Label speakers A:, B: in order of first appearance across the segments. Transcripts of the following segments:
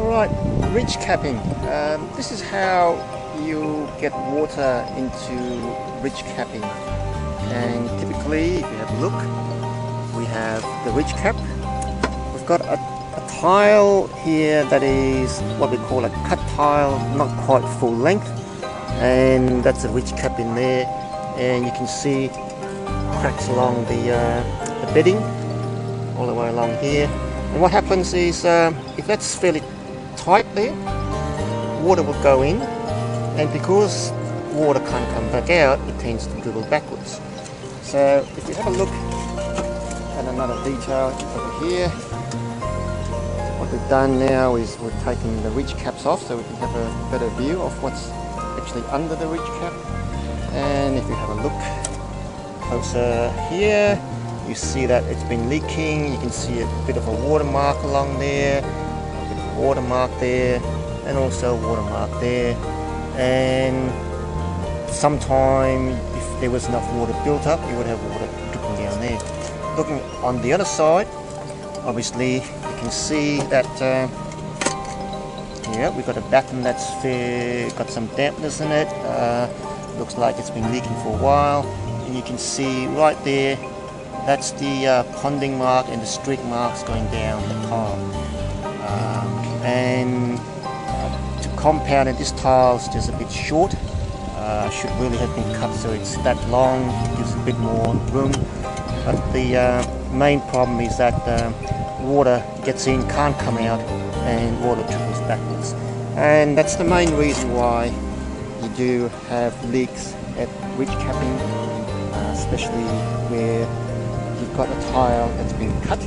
A: Alright, ridge capping. This is how you get water into ridge capping. And typically, if you have a look, we have the ridge cap. We've got a tile here that is what we call a cut tile, not quite full length. And that's a ridge cap in there. And you can see cracks along the bedding, all the way along here. And what happens is, if that's fairly tight there, water will go in, and because water can't come back out, it tends to dribble backwards. So if you have a look at another detail over here, what we've done now is we're taking the ridge caps off so we can have a better view of what's actually under the ridge cap. And if you have a look closer here, you see that it's been leaking. You can see a bit of a watermark along there, a bit of a watermark there, and also a watermark there. And sometime if there was enough water built up, you would have water dripping down there. Looking on the other side, obviously you can see that yeah, we've got a batten that's got some dampness in it. Looks like it's been leaking for a while, and you can see right there, that's the ponding mark and the streak marks going down the tile. And to compound it, this tile's just a bit short. Should really have been cut so it's that long, gives a bit more room. But the main problem is that water gets in, can't come out, and water trickles backwards. And that's the main reason why you do have leaks at ridge capping, especially where you've got a tile that's been cut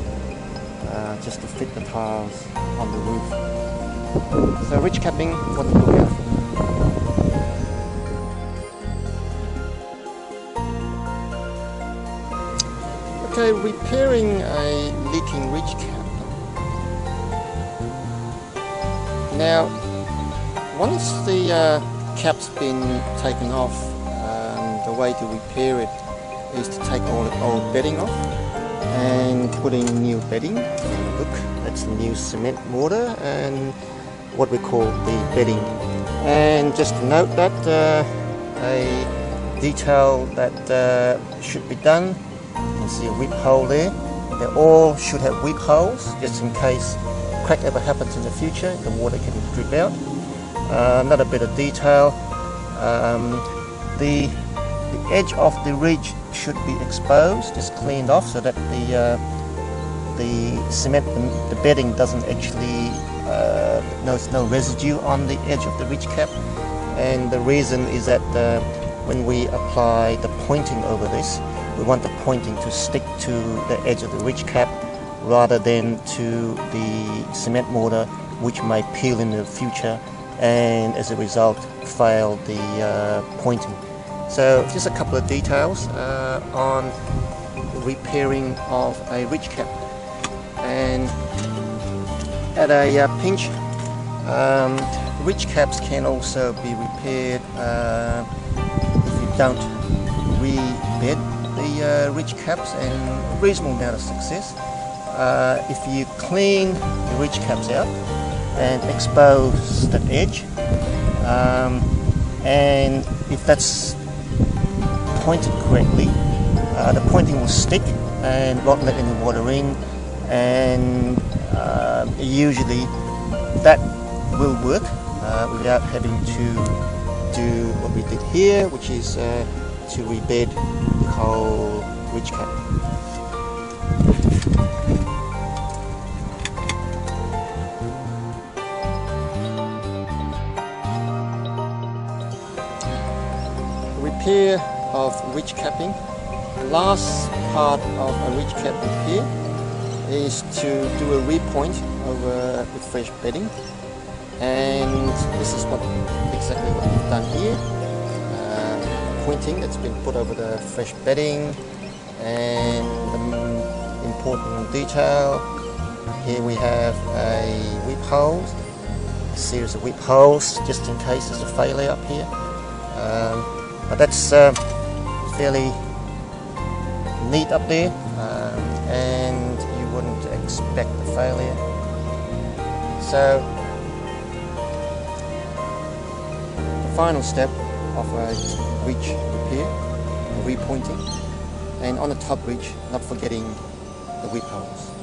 A: just to fit the tiles on the roof. So ridge capping, what to look out for. Okay, repairing a leaking ridge cap. Now, once the cap's been taken off, the way to repair it is to take all the old bedding off and put in new bedding. Look, that's the new cement mortar and what we call the bedding. And just to note that a detail that should be done, you can see a weep hole there. They all should have weep holes just in case a crack ever happens in the future, the water can drip out. Another bit of detail, the edge of the ridge should be exposed, just cleaned off so that the cement, the bedding doesn't actually, there's no residue on the edge of the ridge cap. And the reason is that when we apply the pointing over this, we want the pointing to stick to the edge of the ridge cap rather than to the cement mortar, which may peel in the future and as a result fail the pointing. So just a couple of details on repairing of a ridge cap. And at a pinch, ridge caps can also be repaired if you don't re-bed the ridge caps, and a reasonable amount of success. If you clean the ridge caps out and expose the edge, and if that's pointed correctly, the pointing will stick and won't let any water in, and usually that will work without having to do what we did here, which is to rebed the whole ridge cap. Repair of ridge capping. The last part of a ridge cap repair is to do a repoint over with fresh bedding, and this is exactly what we've done here. Pointing that's been put over the fresh bedding, and the important detail here, we have a weep hole, a series of weep holes just in case there's a failure up here. But that's fairly neat up there, and you wouldn't expect a failure. So final step of a ridge repair, repointing, and on the top ridge, not forgetting the whip holes.